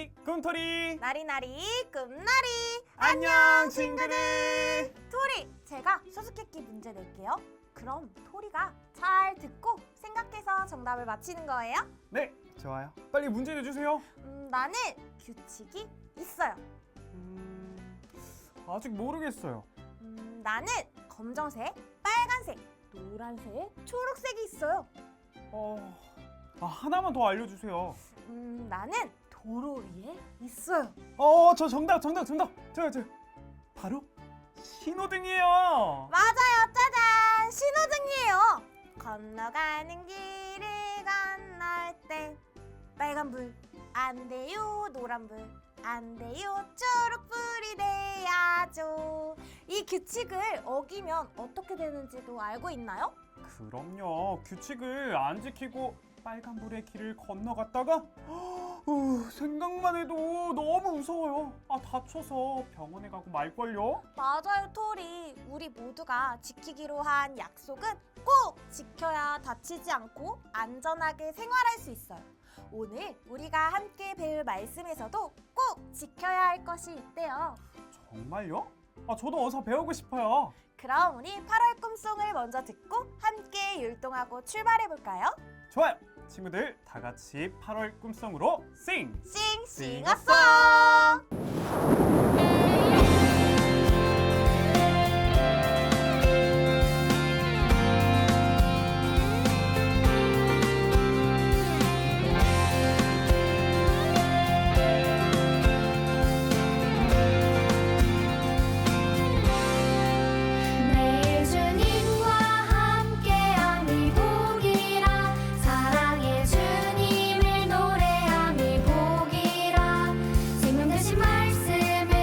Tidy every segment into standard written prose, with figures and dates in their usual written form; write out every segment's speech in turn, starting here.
나리나리 꿈토리. 나리나리 꿈나리. 안녕 친구들. 토리, 제가 수수께끼 문제 낼게요. 그럼 토리가 잘 듣고 생각해서 정답을 맞히는 거예요. 네, 좋아요. 빨리 문제 내주세요. 나는 규칙이 있어요. 아직 모르겠어요. 나는 검정색, 빨간색, 노란색, 초록색이 있어요. 하나만 더 알려주세요. 나는 도로 위에 있어요. 저 정답. 저 바로 신호등이에요. 맞아요, 짜잔! 신호등이에요. 건너가는 길을 건널 때 빨간불 안 돼요, 노란불 안 돼요, 초록불이 돼야죠. 이 규칙을 어기면 어떻게 되는지도 알고 있나요? 그럼요. 규칙을 안 지키고 빨간불의 길을 건너갔다가 생각만 해도 너무 무서워요. 다쳐서 병원에 가고 말걸요. 맞아요, 토리. 우리 모두가 지키기로 한 약속은 꼭 지켜야 다치지 않고 안전하게 생활할 수 있어요. 오늘 우리가 함께 배울 말씀에서도 꼭 지켜야 할 것이 있대요. 정말요? 저도 어서 배우고 싶어요. 그럼 우리 8월 꿈송을 먼저 듣고 함께 율동하고 출발해볼까요? 좋아요. 친구들 다 같이 8월 꿈송으로 싱! 싱싱어송! 내 주님과 함께함이 복이라 사랑의 주님을 노래함이 복이라 생명 되신 말씀을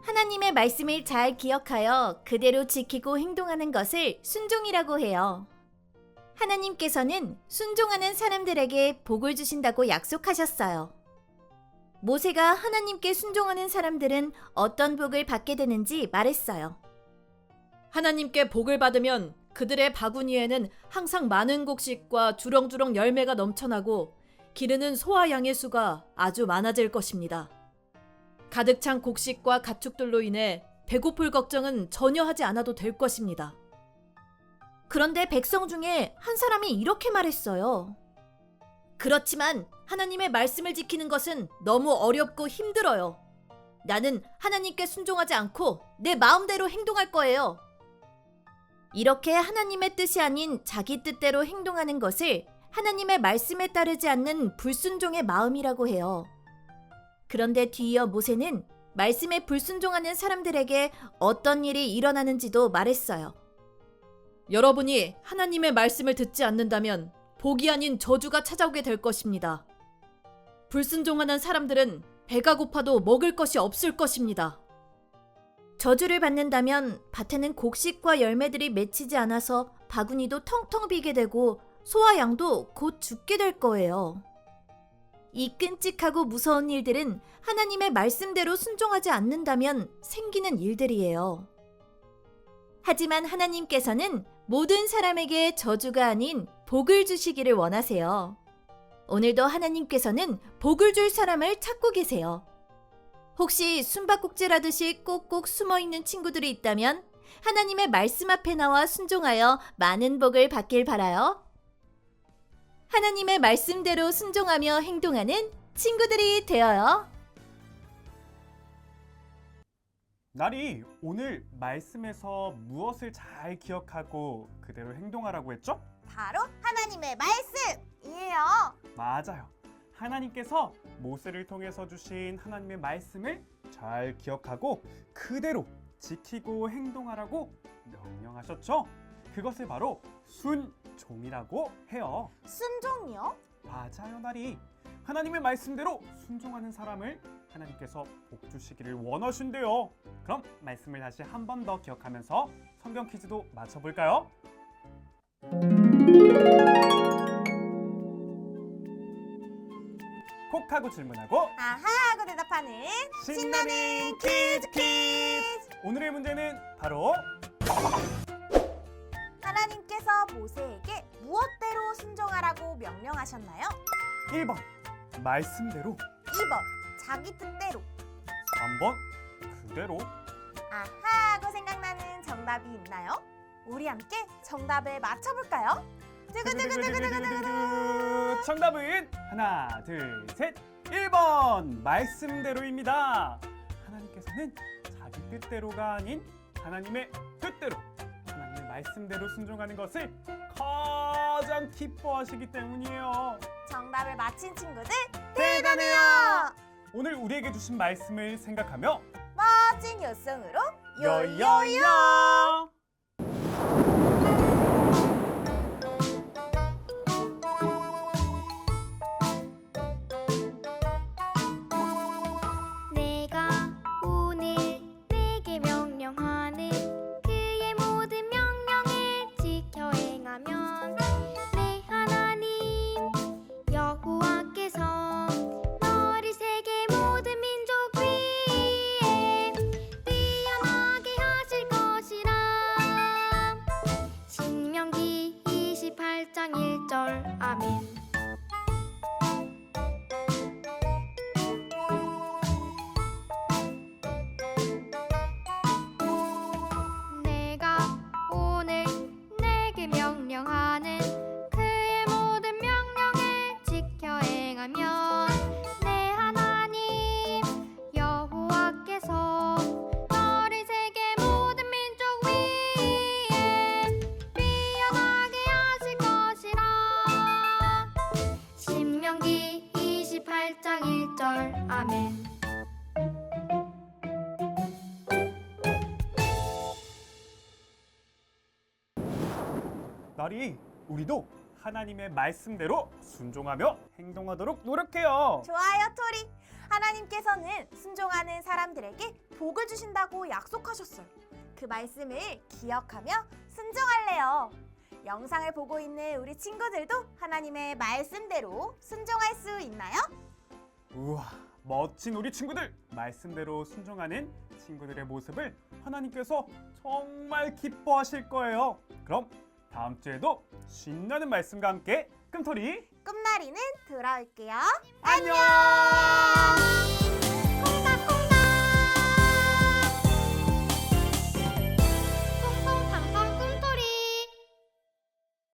하나님의 말씀을 잘 기억하여 그대로 지키고 행동하는 것을 순종이라고 해요. 하나님께서는 순종하는 사람들에게 복을 주신다고 약속하셨어요. 모세가 하나님께 순종하는 사람들은 어떤 복을 받게 되는지 말했어요. 하나님께 복을 받으면 그들의 바구니에는 항상 많은 곡식과 주렁주렁 열매가 넘쳐나고 기르는 소와 양의 수가 아주 많아질 것입니다. 가득 찬 곡식과 가축들로 인해 배고플 걱정은 전혀 하지 않아도 될 것입니다. 그런데 백성 중에 한 사람이 이렇게 말했어요. 그렇지만 하나님의 말씀을 지키는 것은 너무 어렵고 힘들어요. 나는 하나님께 순종하지 않고 내 마음대로 행동할 거예요. 이렇게 하나님의 뜻이 아닌 자기 뜻대로 행동하는 것을 하나님의 말씀에 따르지 않는 불순종의 마음이라고 해요. 그런데 뒤이어 모세는 말씀에 불순종하는 사람들에게 어떤 일이 일어나는지도 말했어요. 여러분이 하나님의 말씀을 듣지 않는다면 복이 아닌 저주가 찾아오게 될 것입니다. 불순종하는 사람들은 배가 고파도 먹을 것이 없을 것입니다. 저주를 받는다면 밭에는 곡식과 열매들이 맺히지 않아서 바구니도 텅텅 비게 되고 소와 양도 곧 죽게 될 거예요. 이 끔찍하고 무서운 일들은 하나님의 말씀대로 순종하지 않는다면 생기는 일들이에요. 하지만 하나님께서는 모든 사람에게 저주가 아닌 복을 주시기를 원하세요. 오늘도 하나님께서는 복을 줄 사람을 찾고 계세요. 혹시 숨바꼭질하듯이 꼭꼭 숨어있는 친구들이 있다면 하나님의 말씀 앞에 나와 순종하여 많은 복을 받길 바라요. 하나님의 말씀대로 순종하며 행동하는 친구들이 되어요. 나리, 오늘 말씀에서 무엇을 잘 기억하고 그대로 행동하라고 했죠? 바로 하나님의 말씀이에요. 맞아요. 하나님께서 모세를 통해서 주신 하나님의 말씀을 잘 기억하고 그대로 지키고 행동하라고 명령하셨죠? 그것을 바로 순종이라고 해요. 순종이요? 맞아요, 나리. 하나님의 말씀대로 순종하는 사람을 하나님께서 복 주시기를 원하신대요. 그럼 말씀을 다시 한 번 더 기억하면서 성경 퀴즈도 맞춰볼까요? 콕 하고 질문하고 아하 하고 대답하는 신나는 퀴즈! 오늘의 문제는 바로 하나님께서 모세에게 무엇대로 순종하라고 명령하셨나요? 1번 말씀대로, 2번 자기 뜻대로, 3번 그대로. 아하 하고 생각나는 정답이 있나요? 우리 함께 정답을 맞춰볼까요? 두구두구두구두구두구. 정답은 하나, 둘, 셋. 1번 말씀대로입니다. 하나님께서는 자기 뜻대로가 아닌 하나님의 뜻대로, 하나님의 말씀대로 순종하는 것을 가장 기뻐하시기 때문이에요. 정답을 맞힌 친구들 대단해요. 오늘 우리에게 주신 말씀을 생각하며 멋진 요성으로 요요요. 내가 오늘 내게 명령하는 그의 모든 명령을 지켜 행하면 내 하나님 여호와께서 너를 세계 모든 민족 위에 뛰어나게 하실 것이라. 신명기 28장 1절 아멘. 내가 오늘 내게 명령하는 그의 모든 명령을 지켜 행하면 내 하나님 여호와께서 너를 세계 모든 민족 위에 뛰어나게 하실 것이라. 신명기 28장 1절 아멘. 나리, 우리도 하나님의 말씀대로 순종하며 행동하도록 노력해요. 좋아요 토리. 하나님께서는 순종하는 사람들에게 복을 주신다고 약속하셨어요. 그 말씀을 기억하며 순종할래요. 영상을 보고 있는 우리 친구들도 하나님의 말씀대로 순종할 수 있나요? 우와, 멋진 우리 친구들! 말씀대로 순종하는 친구들의 모습을 하나님께서 정말 기뻐하실 거예요. 그럼 다음 주에도 신나는 말씀과 함께 꿈토리 꿈나리는 돌아올게요. 안녕!